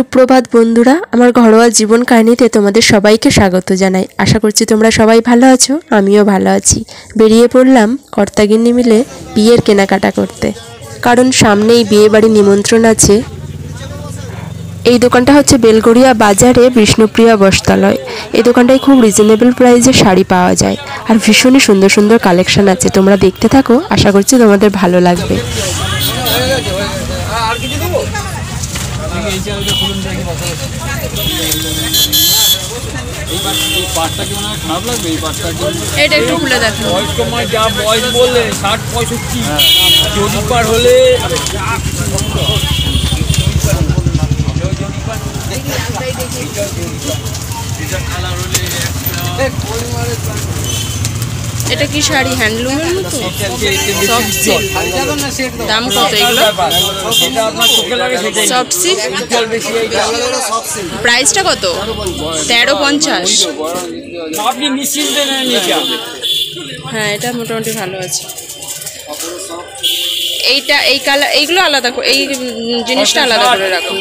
সুপ্রভাত বন্ধুরা, আমার ঘরোয়া জীবন কাহিনীতে তোমাদের সবাইকে স্বাগত জানাই। আশা করছি তোমরা সবাই ভালো আছো, আমিও ভালো আছি। বেরিয়ে পড়লাম কর্তাগিন্নি মিলে বিয়ের কেনাকাটা করতে, কারণ সামনেই বিয়ে বাড়ির নিমন্ত্রণ আছে। এই দোকানটা হচ্ছে বেলগড়িয়া বাজারে বিষ্ণুপ্রিয়া বস্ত্রালয়। এই দোকানটায় খুব রিজনেবল প্রাইসে শাড়ি পাওয়া যায়, আর ভীষণই সুন্দর সুন্দর কালেকশন আছে। তোমরা দেখতে থাকো, আশা করছি তোমাদের ভালো লাগবে। এটা একটু খুলে দেখো। বয়স কমায় যা বয়স বললে 60-65 যদি পার হলে এটা কি শাড়ি হ্যান্ডলুমের মতো? Soft silk. দাম কত এগুলো? Soft silk. প্রাইসটা কত? 1350। আপনি নিশ্চিন্তে নেন নিচে। হ্যাঁ, এটা মোটামুটি ভালো আছে। এইটা এই কালার, এইগুলো আলাদা, এই জিনিসটা আলাদা করে রাখুন।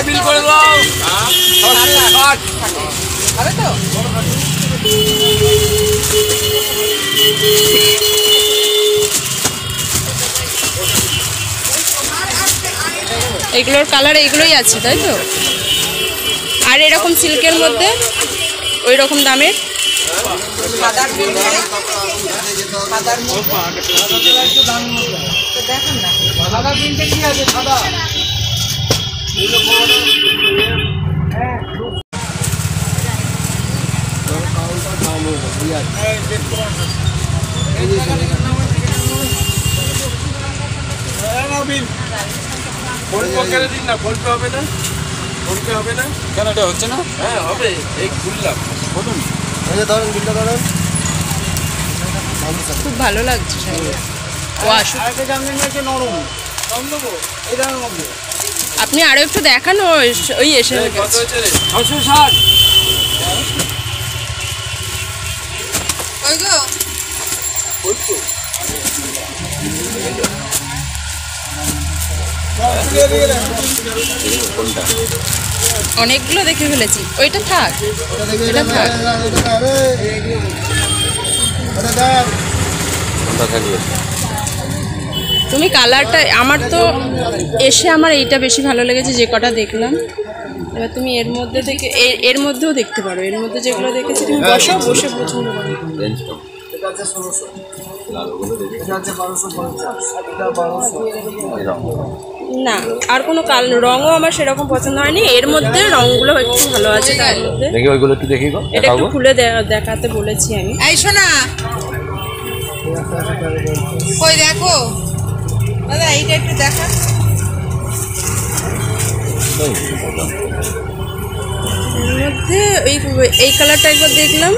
বিল করে দাও। এইগুলোর কালার এইগুলোই আছে, তাই তো? আর এরকম সিল্কের মধ্যে ওই রকম দামের কেন এটা হচ্ছে না? হ্যাঁ হবে, এই খুললাম বলুন। খুব ভালো লাগছে। আপনি আরো একটু দেখানো, ওই এসে গেছে। 660। অনেকগুলো দেখে ফেলেছি, ওইটা থাক, এটা থাক। তুমি কালারটা, আমার তো এসে আমার এইটা বেশি ভালো লেগেছে যে কটা দেখলাম। এবার তুমি এর মধ্যে থেকে এর মধ্যেও দেখতে পারো, এর মধ্যে যেগুলো দেখেছি তুমি বসে পছন্দ করো। না, আর কোনো রঙও আমার সেরকম পছন্দ হয়নি। এর মধ্যে রঙগুলো একটু ভালো আছে, তার মধ্যে এটা একটু খুলে দেখাতে বলেছি আমি। এই শোনা, ওই দেখো দাদা, এইটা একটু দেখা। এর মধ্যে এই কালারটা একবার দেখলাম,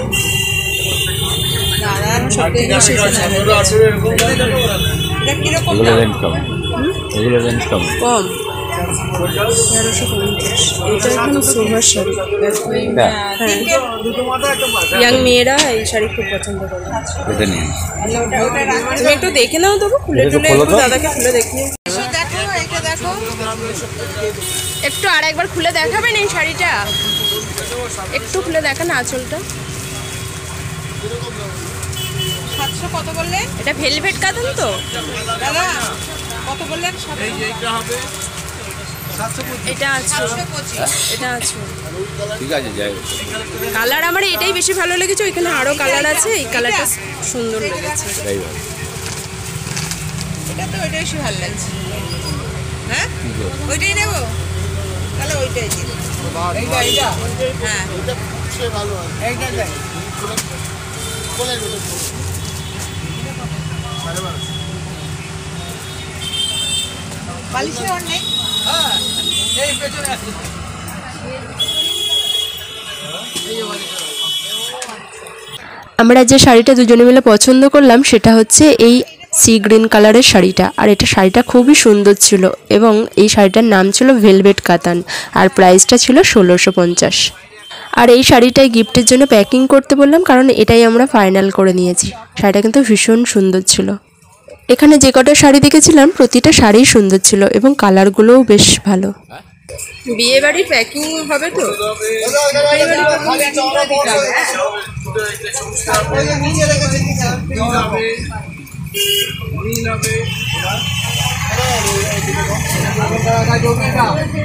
কম 1350। এটা এখন সোভার শাড়ি। হ্যাঁ, ইয়াং মেয়েরা এই শাড়ি খুব পছন্দ করে। তুমি একটু দেখে নাও, তবু খুলে একটু দাদাকে খুলে দেখিয়ে। একটু আর একবার খুলে দেখাবেন এই শাড়িটা? একটু খুলে দেখান আঁচলটা। 700 কত বললেন? এটা ভেলভেট কাতান তো দাদা? কত বললেন? এটা আছে, এটা আছে। ঠিক আছে, যাই। কালার আমার এটাই বেশি ভালো লেগেছে, ওইখানে আরো কালার আছে, এই কালারটা সুন্দর লেগেছে। এটা তো ওইটাই বেশি ভালো লাগছে। হ্যাঁ, ওইটাই নেবো তাহলে, ওইটাই দিন। হ্যাঁ, এইটা দেখ। বালিশের আর নেই। আমরা যে শাড়িটা দুজনে মিলে পছন্দ করলাম সেটা হচ্ছে এই সি গ্রিন কালারের শাড়িটা। আর এটা শাড়িটা খুবই সুন্দর ছিল এবং এই শাড়িটার নাম ছিল ভেলভেট কাতান আর প্রাইসটা ছিল 1650। আর এই শাড়িটাই গিফটের জন্য প্যাকিং করতে বললাম, কারণ এটাই আমরা ফাইনাল করে নিয়েছি। শাড়িটা কিন্তু ভীষণ সুন্দর ছিল। এখানে যে কটা শাড়ি দেখেছিলাম প্রতিটা শাড়ি সুন্দর ছিল এবং কালারগুলোও বেশ ভালো। বিয়ে বাড়ির প্যাকিং হবে তো, বিয়ে বাড়ির প্যাকিং করে দিতে হবে।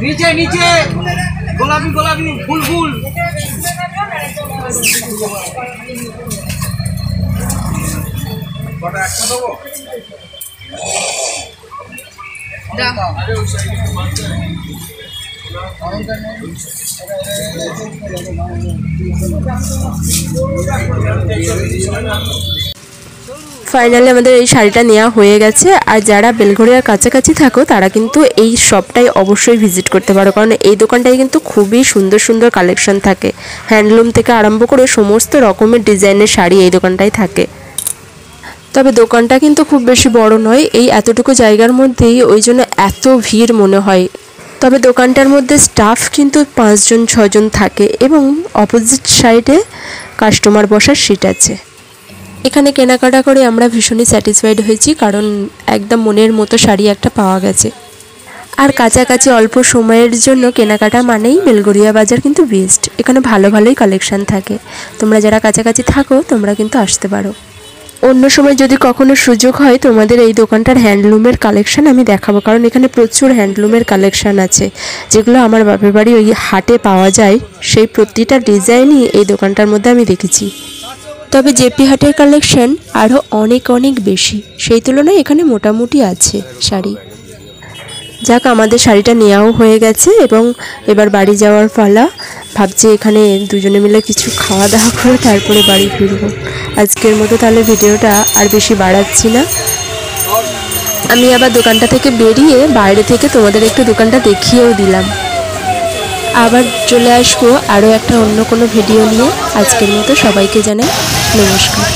নিচে নিচে গোলাপি গোলাপি ফুল ফুল। ফাইনালি আমাদের এই শাড়িটা নেওয়া হয়ে গেছে। আর যারা বেলঘরিয়ার কাছাকাছি থাকো তারা কিন্তু এই শপটাই অবশ্যই ভিজিট করতে পারো, কারণ এই দোকানটায় কিন্তু খুবই সুন্দর সুন্দর কালেকশন থাকে। হ্যান্ডলুম থেকে আরম্ভ করে সমস্ত রকমের ডিজাইনের শাড়ি এই দোকানটায় থাকে। তবে দোকানটা কিন্তু খুব বেশি বড় নয়, এই এতটুকু জায়গার মধ্যেই ওই জন্য এত ভিড় মনে হয়। তবে দোকানটার মধ্যে স্টাফ কিন্তু 5-6 জন থাকে এবং অপোজিট সাইডে কাস্টমার বসার সিট আছে। এখানে কেনাকাটা করে আমরা ভীষণই স্যাটিসফাইড হয়েছি, কারণ একদম মনের মতো শাড়ি একটা পাওয়া গেছে। আর কাছাকাছি অল্প সময়ের জন্য কেনাকাটা মানেই বেলঘরিয়া বাজার কিন্তু বেস্ট। এখানে ভালো ভালোই কালেকশান থাকে। তোমরা যারা কাছাকাছি থাকো তোমরা কিন্তু আসতে পারো। অন্য সময় যদি কখনো সুযোগ হয় তোমাদের এই দোকানটার হ্যান্ডলুমের কালেকশান আমি দেখাবো, কারণ এখানে প্রচুর হ্যান্ডলুমের কালেকশান আছে যেগুলো আমার বাপের বাড়ি ওই হাটে পাওয়া যায়। সেই প্রতিটা ডিজাইনই এই দোকানটার মধ্যে আমি দেখেছি। তবে জেপি হাটের কালেকশন আরও অনেক অনেক বেশি, সেই তুলনায় এখানে মোটামুটি আছে শাড়ি। যাক, আমাদের শাড়িটা নেওয়াও হয়ে গেছে এবং এবার বাড়ি যাওয়ার পালা। ভাবছি এখানে দুজনে মিলে কিছু খাওয়া দাওয়া করে তারপরে বাড়ি ফিরব। আজকের মতো তাহলে ভিডিওটা আর বেশি বাড়াচ্ছি না। আমি আবার দোকানটা থেকে বেরিয়ে বাইরে থেকে তোমাদের একটু দোকানটা দেখিয়েও দিলাম। আবার চলে আসবো আরও একটা অন্য কোনো ভিডিও নিয়ে। আজকের মতো সবাইকে জানাই নমস্কার।